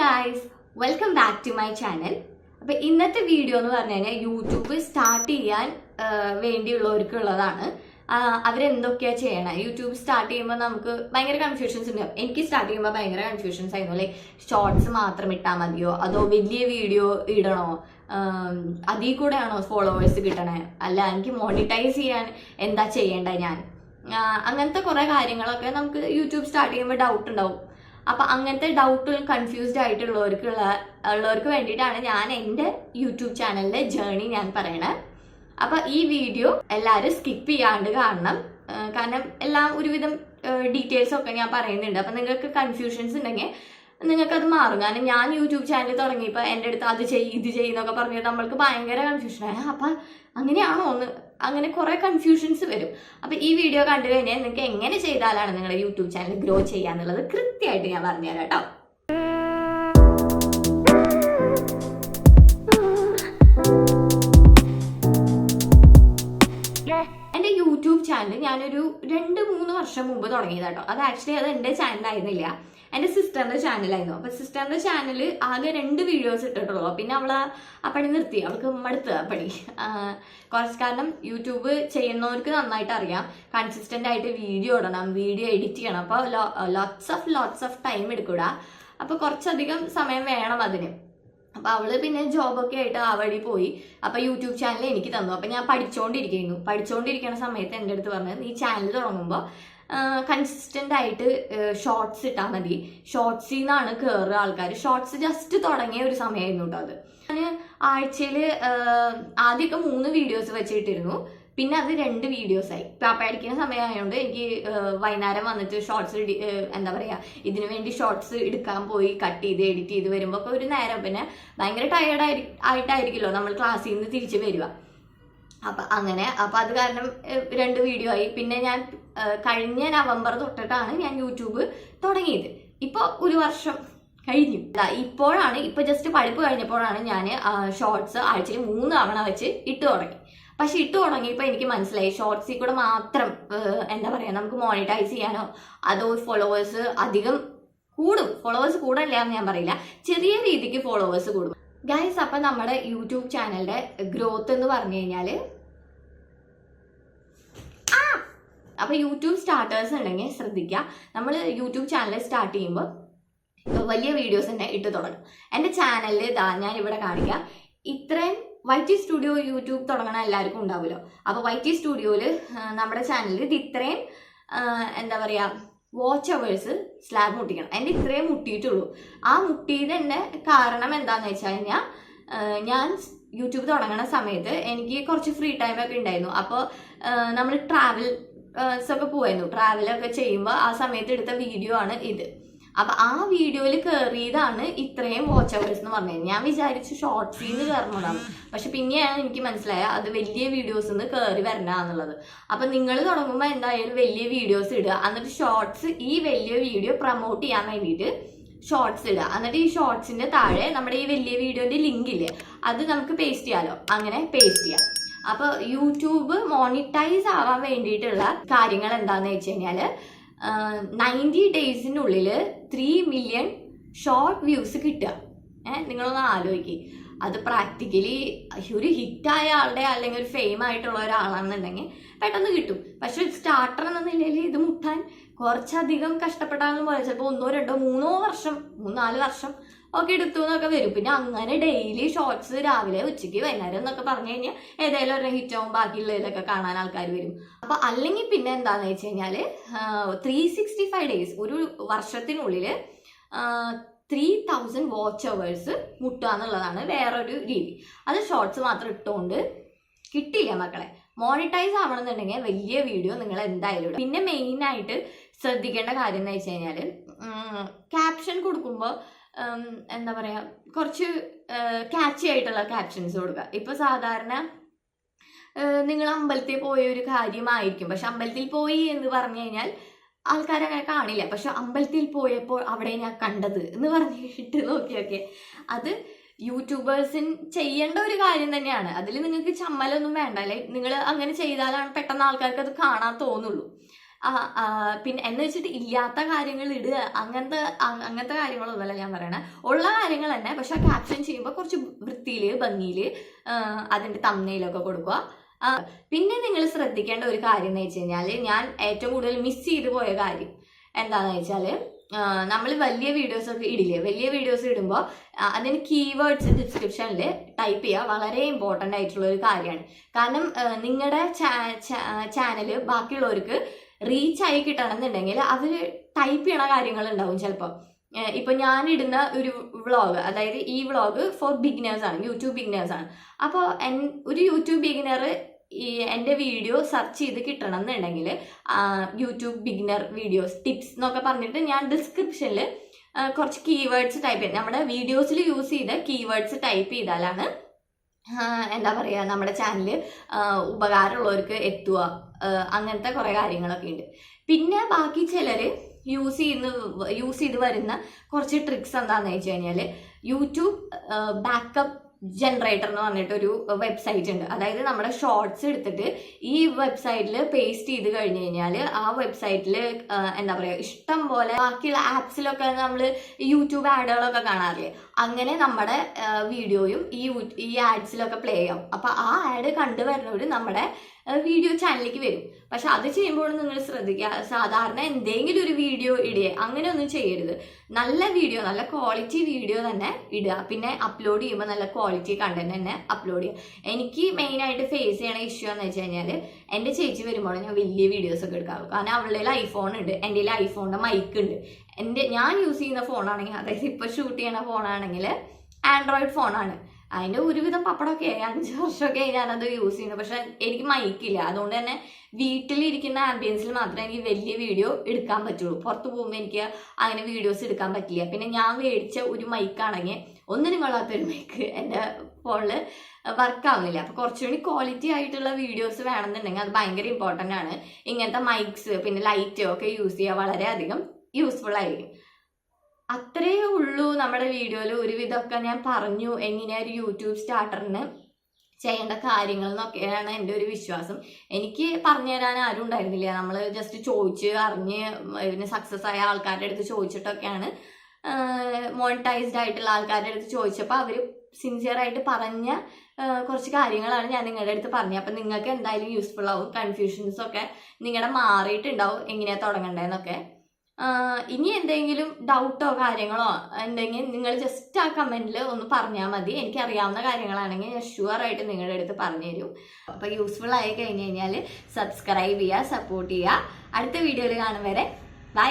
Guys, welcome back to my channel. അപ്പോൾ ഇന്നത്തെ video എന്ന് പറഞ്ഞു കഴിഞ്ഞാൽ യൂട്യൂബ് സ്റ്റാർട്ട് ചെയ്യാൻ വേണ്ടിയുള്ളവർക്കുള്ളതാണ്. അവരെന്തൊക്കെയാണ് ചെയ്യണം. യൂട്യൂബ് സ്റ്റാർട്ട് ചെയ്യുമ്പോൾ നമുക്ക് ഭയങ്കര കൺഫ്യൂഷൻസ് ഉണ്ട്. എനിക്ക് സ്റ്റാർട്ട് ചെയ്യുമ്പോൾ ഭയങ്കര കൺഫ്യൂഷൻസ് ആയിരുന്നു. ലൈക്ക് ഷോർട്സ് മാത്രം ഇട്ടാൽ മതിയോ, അതോ വലിയ വീഡിയോ ഇടണോ, അതിൽ കൂടെയാണോ ഫോളോവേഴ്സ് കിട്ടണേ, അല്ല എനിക്ക് മോണിറ്റൈസ് ചെയ്യാൻ എന്താ ചെയ്യേണ്ടത് ഞാൻ, അങ്ങനത്തെ കുറേ കാര്യങ്ങളൊക്കെ നമുക്ക് യൂട്യൂബ് സ്റ്റാർട്ട് ചെയ്യുമ്പോൾ ഡൗട്ട് ഉണ്ടാവും. അപ്പം അങ്ങനത്തെ ഡൗട്ടും കൺഫ്യൂസ്ഡ് ആയിട്ടുള്ളവർക്ക് വേണ്ടിയിട്ടാണ് ഞാൻ എൻ്റെ യൂട്യൂബ് ചാനലിലെ ജേർണി ഞാൻ പറയണത്. അപ്പം ഈ വീഡിയോ എല്ലാവരും സ്കിപ്പ് ചെയ്യാണ്ട് കാണണം. കാരണം എല്ലാം ഒരുവിധം ഡീറ്റെയിൽസ് ഒക്കെ ഞാൻ പറയുന്നുണ്ട്. അപ്പം നിങ്ങൾക്ക് കൺഫ്യൂഷൻസ് ഉണ്ടെങ്കിൽ നിങ്ങൾക്കത് മാറും. കാരണം ഞാൻ യൂട്യൂബ് ചാനൽ തുടങ്ങിയപ്പോൾ എൻ്റെ അടുത്ത് അത് ഇത് ചെയ്യുന്നൊക്കെ പറഞ്ഞത് നമ്മൾക്ക് ഭയങ്കര കൺഫ്യൂഷനാണ്. അപ്പം അങ്ങനെയാണോ അങ്ങനെ കുറേ കൺഫ്യൂഷൻസ് വരും. അപ്പം ഈ വീഡിയോ കണ്ടു കഴിഞ്ഞാൽ നിങ്ങൾക്ക് എങ്ങനെ ചെയ്താലാണ് നിങ്ങളുടെ യൂട്യൂബ് ചാനൽ ഗ്രോ ചെയ്യാന്നുള്ളത് കൃത്യമായിട്ട് ഞാൻ പറഞ്ഞുതരാം കേട്ടോ. എൻ്റെ യൂട്യൂബ് ചാനൽ ഞാനൊരു 2-3 വർഷം മുമ്പ് തുടങ്ങിയതാട്ടോ. അത് ആക്ച്വലി അത് എൻ്റെ ചാനലായിരുന്നില്ല, എൻ്റെ സിസ്റ്ററിൻ്റെ ചാനലായിരുന്നു. അപ്പം സിസ്റ്ററിൻ്റെ ചാനൽ ആകെ 2 വീഡിയോസ് ഇട്ടിട്ടുള്ളൂ. പിന്നെ അവൾ ആ പണി നിർത്തി, അവൾക്ക് മടുത്ത് ആ പണി. കാരണം യൂട്യൂബ് ചെയ്യുന്നവർക്ക് നന്നായിട്ട് അറിയാം, കൺസിസ്റ്റൻ്റ് ആയിട്ട് വീഡിയോ ഇടണം, വീഡിയോ എഡിറ്റ് ചെയ്യണം. അപ്പോൾ ലോട്ട്സ് ഓഫ് ടൈം എടുക്കൂടാ. അപ്പോൾ കുറച്ചധികം സമയം വേണം അതിന്. അപ്പം അവള് പിന്നെ ജോബൊക്കെ ആയിട്ട് ആ വഴി പോയി. അപ്പം യൂട്യൂബ് ചാനൽ എനിക്ക് തന്നു. അപ്പം ഞാൻ പഠിച്ചുകൊണ്ടിരിക്കുന്ന സമയത്ത് എൻ്റെ അടുത്ത് പറഞ്ഞത്, നീ ചാനൽ തുടങ്ങുമ്പോൾ കൺസിസ്റ്റൻ്റ് ആയിട്ട് ഷോർട്സ് ഇട്ടാൽ മതി. ഷോർട്സിൽ നിന്നാണ് കയറുക ആൾക്കാർ. ഷോർട്സ് ജസ്റ്റ് തുടങ്ങിയ ഒരു സമയമായിരുന്നു കേട്ടോ അത്. ഞാൻ ആഴ്ചയിൽ ആദ്യമൊക്കെ 3 വീഡിയോസ് വെച്ചിട്ടിരുന്നു. പിന്നെ അത് 2 വീഡിയോസായി. പഠിക്കുന്ന സമയമായതുകൊണ്ട് എനിക്ക് വൈകുന്നേരം വന്നിട്ട് ഷോർട്സ് എന്താ പറയുക, ഇതിനു വേണ്ടി ഷോർട്സ് എടുക്കാൻ പോയി കട്ട് ചെയ്ത് എഡിറ്റ് ചെയ്ത് വരുമ്പോൾ ഒക്കെ ഒരു നേരം, പിന്നെ ഭയങ്കര ആയിട്ടായിരിക്കുമല്ലോ നമ്മൾ ക്ലാസ്സിൽ നിന്ന് തിരിച്ച് വരിക. അപ്പം അത് കാരണം 2 വീഡിയോ ആയി. പിന്നെ ഞാൻ കഴിഞ്ഞ നവംബർ തൊട്ടിട്ടാണ് ഞാൻ യൂട്യൂബ് തുടങ്ങിയത്. ഇപ്പോൾ 1 വർഷം കഴിഞ്ഞു. ഇപ്പോൾ ജസ്റ്റ് പഠിപ്പ് കഴിഞ്ഞപ്പോഴാണ് ഞാൻ ഷോർട്സ് ആഴ്ചയിൽ 3 തവണ വെച്ച് ഇട്ട് തുടങ്ങി. പക്ഷെ ഇട്ട് തുടങ്ങിയപ്പോൾ എനിക്ക് മനസ്സിലായി, ഷോർട്സിൽ കൂടെ മാത്രം എന്താ പറയുക, നമുക്ക് മോണിറ്റൈസ് ചെയ്യാനോ അതോ ഫോളോവേഴ്സ് അധികം കൂടും. ഫോളോവേഴ്സ് കൂടല്ല എന്ന് ഞാൻ പറയില്ല, ചെറിയ രീതിക്ക് ഫോളോവേഴ്സ് കൂടും ഗൈസ്. അപ്പം നമ്മുടെ യൂട്യൂബ് ചാനലിന്റെ ഗ്രോത്ത് എന്ന് പറഞ്ഞു കഴിഞ്ഞാൽ, അപ്പം യൂട്യൂബ് സ്റ്റാർട്ടേഴ്സ് ഉണ്ടെങ്കിൽ ശ്രദ്ധിക്കുക, നമ്മൾ യൂട്യൂബ് ചാനൽ സ്റ്റാർട്ട് ചെയ്യുമ്പോൾ വലിയ വീഡിയോസ് തന്നെ ഇട്ട് തുടങ്ങും. എൻ്റെ ചാനലിൽ ഞാൻ ഇവിടെ കാണിക്കാം. ഇത്രയും YT സ്റ്റുഡിയോ യൂട്യൂബ് തുടങ്ങണ എല്ലാവർക്കും ഉണ്ടാവുമല്ലോ. അപ്പോൾ YT സ്റ്റുഡിയോയിൽ നമ്മുടെ ചാനലിൽ ഇത് ഇത്രയും എന്താ പറയുക, വാച്ച് അവേഴ്സ് സ്ലാബ് മുട്ടിക്കണം. എൻ്റെ ഇത്രയും മുട്ടിയിട്ടുള്ളൂ. ആ മുട്ടിയതിൻ്റെ കാരണം എന്താണെന്ന് വെച്ച് കഴിഞ്ഞാൽ, ഞാൻ യൂട്യൂബ് തുടങ്ങുന്ന സമയത്ത് എനിക്ക് കുറച്ച് ഫ്രീ ടൈം ഒക്കെ ഉണ്ടായിരുന്നു. അപ്പോൾ നമ്മൾ ട്രാവൽസൊക്കെ പോവായിരുന്നു. ട്രാവലൊക്കെ ചെയ്യുമ്പോൾ ആ സമയത്ത് എടുത്ത വീഡിയോ ആണ് ഇത്. അപ്പം ആ വീഡിയോയിൽ കയറിയതാണ് ഇത്രയും വാച്ച് അവേഴ്സ് എന്ന് പറഞ്ഞത്. ഞാൻ വിചാരിച്ചു ഷോർട്സിൽ നിന്ന് കയറണതാണ്, പക്ഷെ പിന്നെയാണ് എനിക്ക് മനസ്സിലായത് അത് വലിയ വീഡിയോസിൽ നിന്ന് കയറി വരണമെന്നുള്ളത്. അപ്പം നിങ്ങൾ തുടങ്ങുമ്പോൾ എന്തായാലും വലിയ വീഡിയോസ് ഇടുക, എന്നിട്ട് ഷോർട്സ് ഈ വലിയ വീഡിയോ പ്രൊമോട്ട് ചെയ്യാൻ വേണ്ടിയിട്ട് ഷോർട്സ് ഇടുക. എന്നിട്ട് ഈ ഷോർട്സിൻ്റെ താഴെ നമ്മുടെ ഈ വലിയ വീഡിയോൻ്റെ ലിങ്ക് ഇല്ലേ, അത് നമുക്ക് പേസ്റ്റ് ചെയ്യാമല്ലോ. അങ്ങനെ പേസ്റ്റ് ചെയ്യാം. അപ്പോൾ യൂട്യൂബ് മോണിറ്റൈസ് ആവാൻ വേണ്ടിയിട്ടുള്ള കാര്യങ്ങൾ എന്താണെന്ന് വെച്ച് കഴിഞ്ഞാൽ, 90 ഡേയ്സിനുള്ളിൽ 3 മില്യൺ ഷോർട്ട് വ്യൂസ് കിട്ടുക. നിങ്ങളൊന്ന് ആലോചിക്കുക. അത് പ്രാക്ടിക്കലി ഒരു ഹിറ്റായ ആളുടെ അല്ലെങ്കിൽ ഒരു ഫെയിം ആയിട്ടുള്ള ഒരാളാണെന്നുണ്ടെങ്കിൽ പെട്ടെന്ന് കിട്ടും. പക്ഷെ ഒരു സ്റ്റാർട്ടർ എന്ന നിലയിൽ ഇത് മുട്ടാൻ കുറച്ചധികം കഷ്ടപ്പെട്ടാണെന്ന് പോലെ ചിലപ്പോൾ 1, 2, 3 വർഷം 3-4 വർഷം ഒക്കെ എടുത്തു എന്നൊക്കെ വരും. പിന്നെ അങ്ങനെ ഡെയിലി ഷോർട്സ് രാവിലെ ഉച്ചയ്ക്ക് വൈകുന്നേരം എന്നൊക്കെ പറഞ്ഞു കഴിഞ്ഞാൽ ഏതായാലും ഒരു ഹിറ്റാവും, ബാക്കിയുള്ളതിലൊക്കെ കാണാൻ ആൾക്കാർ വരും. അപ്പോൾ അല്ലെങ്കിൽ പിന്നെ എന്താണെന്ന് വെച്ച് കഴിഞ്ഞാൽ 365 ഡേയ്സ്, ഒരു വർഷത്തിനുള്ളിൽ 3000 വാച്ച് അവേഴ്സ് മുട്ടുക എന്നുള്ളതാണ് വേറൊരു രീതി. അത് ഷോർട്സ് മാത്രം ഇട്ടുകൊണ്ട് കിട്ടില്ല മക്കളെ. മോണിറ്റൈസ് ആവണമെന്നുണ്ടെങ്കിൽ വലിയ വീഡിയോ നിങ്ങൾ എന്തായാലും ഇടും. പിന്നെ മെയിനായിട്ട് ശ്രദ്ധിക്കേണ്ട കാര്യം എന്ന് വെച്ച് കഴിഞ്ഞാൽ, ക്യാപ്ഷൻ കൊടുക്കുമ്പോൾ എന്താ പറയുക, കുറച്ച് ക്യാച്ചി ആയിട്ടുള്ള ക്യാപ്ഷൻസ് കൊടുക്കുക. ഇപ്പോൾ സാധാരണ നിങ്ങൾ അമ്പലത്തിൽ പോയ ഒരു കാര്യമായിരിക്കും, പക്ഷെ അമ്പലത്തിൽ പോയി എന്ന് പറഞ്ഞു കഴിഞ്ഞാൽ ആൾക്കാരങ്ങനെ കാണില്ല. പക്ഷെ അമ്പലത്തിൽ പോയപ്പോൾ അവിടെ ഞാൻ കണ്ടത് എന്ന് പറഞ്ഞിട്ട് നോക്കിയൊക്കെ അത് യൂട്യൂബേഴ്സിന് ചെയ്യേണ്ട ഒരു കാര്യം തന്നെയാണ്. അതിൽ നിങ്ങൾക്ക് ചമ്മലൊന്നും വേണ്ട. അല്ലെ നിങ്ങൾ അങ്ങനെ ചെയ്താലാണ് പെട്ടെന്ന് ആൾക്കാർക്ക് അത് കാണാൻ തോന്നുള്ളൂ. പിന്നെ എന്ന് വെച്ചിട്ട് ഇല്ലാത്ത കാര്യങ്ങൾ ഇടുക അങ്ങനത്തെ കാര്യങ്ങളൊന്നുമല്ല ഞാൻ പറയണേ. ഉള്ള കാര്യങ്ങൾ തന്നെ, പക്ഷെ ക്യാപ്ഷൻ ചെയ്യുമ്പോൾ കുറച്ച് വൃത്തിയിൽ ഭംഗിയിൽ അതിന്റെ തംബ്നെയിലൊക്കെ കൊടുക്കുക. പിന്നെ നിങ്ങൾ ശ്രദ്ധിക്കേണ്ട ഒരു കാര്യം എന്ന് വെച്ച് കഴിഞ്ഞാൽ, ഞാൻ ഏറ്റവും കൂടുതൽ മിസ് ചെയ്തു പോയ കാര്യം എന്താണെന്ന് വെച്ചാൽ, നമ്മൾ വലിയ വീഡിയോസ് ഒക്കെ ഇടില്ലേ, വലിയ വീഡിയോസ് ഇടുമ്പോൾ അതിന് കീവേഡ്സ് ഡിസ്ക്രിപ്ഷനിൽ ടൈപ്പ് ചെയ്യുക വളരെ ഇമ്പോർട്ടൻ്റ് ആയിട്ടുള്ള ഒരു കാര്യമാണ്. കാരണം നിങ്ങളുടെ ചാനല് ബാക്കിയുള്ളവർക്ക് റീച്ച് ആയി കിട്ടണമെന്നുണ്ടെങ്കിൽ അവർ ടൈപ്പ് ചെയ്യണ കാര്യങ്ങൾ ഉണ്ടാവും ചിലപ്പോൾ. ഇപ്പൊ ഞാൻ ഇടുന്ന ഒരു വ്ളോഗ്, അതായത് ഈ വ്ളോഗ് ഫോർ ബിഗിനേഴ്സ് ആണ്, യൂട്യൂബ് ബിഗിനേഴ്സ് ആണ്. അപ്പോൾ ഒരു യൂട്യൂബ് ബിഗിനർ എൻ്റെ വീഡിയോ സെർച്ച് ചെയ്ത് കിട്ടണം എന്നുണ്ടെങ്കിൽ യൂട്യൂബ് ബിഗിനർ വീഡിയോസ് ടിപ്സ് എന്നൊക്കെ പറഞ്ഞിട്ട് ഞാൻ ഡിസ്ക്രിപ്ഷനിൽ കുറച്ച് കീവേഡ്സ് ടൈപ്പ് ചെയ്ത്, നമ്മുടെ വീഡിയോസിൽ യൂസ് ചെയ്ത കീവേഡ്സ് ടൈപ്പ് ചെയ്താലാണ് എന്താ പറയുക, നമ്മുടെ ചാനൽ ഉപകാരമുള്ളവർക്ക് എത്തുക. അങ്ങനത്തെ കുറേ കാര്യങ്ങളൊക്കെ ഉണ്ട്. പിന്നെ ബാക്കി ചിലർ യൂസ് ചെയ്ത് വരുന്ന കുറച്ച് ട്രിക്സ് എന്താണെന്ന് വെച്ച് കഴിഞ്ഞാൽ, യൂട്യൂബ് ബാക്കപ്പ് ജനറേറ്റർ എന്ന് പറഞ്ഞിട്ടൊരു വെബ്സൈറ്റ് ഉണ്ട്. അതായത് നമ്മുടെ ഷോർട്സ് എടുത്തിട്ട് ഈ വെബ്സൈറ്റിൽ പേസ്റ്റ് ചെയ്ത് കഴിഞ്ഞ് കഴിഞ്ഞാൽ ആ വെബ്സൈറ്റിൽ എന്താ പറയുക, ഇഷ്ടം പോലെ ബാക്കിയുള്ള ആപ്സിലൊക്കെ നമ്മൾ യൂട്യൂബ് ആഡുകളൊക്കെ കാണാറില്ലേ, അങ്ങനെ നമ്മുടെ വീഡിയോയും ഈ ആഡ്സിലൊക്കെ പ്ലേ ആവും. അപ്പൊ ആ ആഡ് കണ്ടുവരുന്നവർ നമ്മുടെ വീഡിയോ ചാനലിലേക്ക് വരും. പക്ഷെ അത് ചെയ്യുമ്പോൾ നിങ്ങൾ ശ്രദ്ധിക്കുക, സാധാരണ എന്തെങ്കിലും ഒരു വീഡിയോ ഇടുക, അങ്ങനെയൊന്നും ചെയ്യരുത്. നല്ല വീഡിയോ, നല്ല ക്വാളിറ്റി വീഡിയോ തന്നെ ഇടുക. പിന്നെ അപ്ലോഡ് ചെയ്യുമ്പോൾ നല്ല ക്വാളിറ്റി കണ്ടന്റ് തന്നെ അപ്ലോഡ് ചെയ്യുക. എനിക്ക് മെയിനായിട്ട് ഫേസ് ചെയ്യണ ഇഷ്യൂ എന്ന് വെച്ച് കഴിഞ്ഞാൽ, എൻ്റെ ചേച്ചി വരുമ്പോൾ ഞാൻ വലിയ വീഡിയോസ് ഒക്കെ എടുക്കാറുള്ളൂ. കാരണം അവളുടെ ഐഫോൺ ഉണ്ട്, എൻ്റെ ഐഫോണിൻ്റെ മൈക്ക് ഉണ്ട്. ഞാൻ യൂസ് ചെയ്യുന്ന ഫോണാണെങ്കിൽ, അതായത് ഇപ്പോൾ ഷൂട്ട് ചെയ്യുന്ന ഫോണാണെങ്കിൽ ആൻഡ്രോയിഡ് ഫോണാണ്. അതിൻ്റെ ഒരുവിധം പപ്പടമൊക്കെ 5 വർഷമൊക്കെ ഞാനത് യൂസ് ചെയ്യുന്നത്. പക്ഷെ എനിക്ക് മൈക്കില്ല, അതുകൊണ്ട് തന്നെ വീട്ടിലിരിക്കുന്ന ആംബിയൻസിൽ മാത്രമേ എനിക്ക് വലിയ വീഡിയോ എടുക്കാൻ പറ്റുള്ളൂ. പുറത്ത് പോകുമ്പോൾ എനിക്ക് അങ്ങനെ വീഡിയോസ് എടുക്കാൻ പറ്റില്ല. പിന്നെ ഞാൻ മേടിച്ച ഒരു മൈക്കാണെങ്കിൽ ഒന്നിനും കൊള്ളാത്തൊരു മൈക്ക് എൻ്റെ ഫോണിൽ വർക്കാവുന്നില്ല. അപ്പോൾ കുറച്ചുകൂടി ക്വാളിറ്റി ആയിട്ടുള്ള വീഡിയോസ് വേണമെന്നുണ്ടെങ്കിൽ അത് ഭയങ്കര ഇമ്പോർട്ടൻ്റ് ആണ്. ഇങ്ങനത്തെ മൈക്സ് പിന്നെ ലൈറ്റ് ഒക്കെ യൂസ് ചെയ്യുക വളരെയധികം യൂസ്ഫുൾ ആയിരിക്കും. അത്രയേ ഉള്ളൂ നമ്മുടെ വീഡിയോയിൽ. ഒരുവിധമൊക്കെ ഞാൻ പറഞ്ഞു എങ്ങനെയാ ഒരു യൂട്യൂബ് സ്റ്റാർട്ടറിന് ചെയ്യേണ്ട കാര്യങ്ങൾ എന്നൊക്കെയാണ് എൻ്റെ ഒരു വിശ്വാസം. എനിക്ക് പറഞ്ഞു തരാൻ ആരും ഉണ്ടായിരുന്നില്ല. നമ്മൾ ജസ്റ്റ് ചോദിച്ച് അറിഞ്ഞ് ഇതിന് സക്സസ് ആയ ആൾക്കാരുടെ അടുത്ത് ചോദിച്ചിട്ടൊക്കെയാണ്, മോണിറ്റൈസ്ഡ് ആയിട്ടുള്ള ആൾക്കാരുടെ അടുത്ത് ചോദിച്ചപ്പോൾ അവർ സിൻസിയർ ആയിട്ട് പറഞ്ഞ കുറച്ച് കാര്യങ്ങളാണ് ഞാൻ നിങ്ങളുടെ അടുത്ത് പറഞ്ഞത്. അപ്പം നിങ്ങൾക്ക് എന്തായാലും യൂസ്ഫുൾ ആവും. കൺഫ്യൂഷൻസ് ഒക്കെ നിങ്ങളുടെ മാറിയിട്ടുണ്ടാവും എങ്ങനെയാ തുടങ്ങേണ്ടതെന്നൊക്കെ. ഇനി എന്തെങ്കിലും ഡൗട്ടോ കാര്യങ്ങളോ ഉണ്ടെങ്കിൽ നിങ്ങൾ ജസ്റ്റ് ആ കമന്റിൽ ഒന്ന് പറഞ്ഞാൽ മതി. എനിക്കറിയാവുന്ന കാര്യങ്ങളാണെങ്കിൽ ഞാൻ ഷുവറായിട്ട് നിങ്ങളുടെ അടുത്ത് പറഞ്ഞു തരും. അപ്പോൾ യൂസ്ഫുൾ ആയി കഴിഞ്ഞ് കഴിഞ്ഞാൽ സബ്സ്ക്രൈബ് ചെയ്യുക, സപ്പോർട്ട് ചെയ്യുക. അടുത്ത വീഡിയോയിൽ കാണും വരെ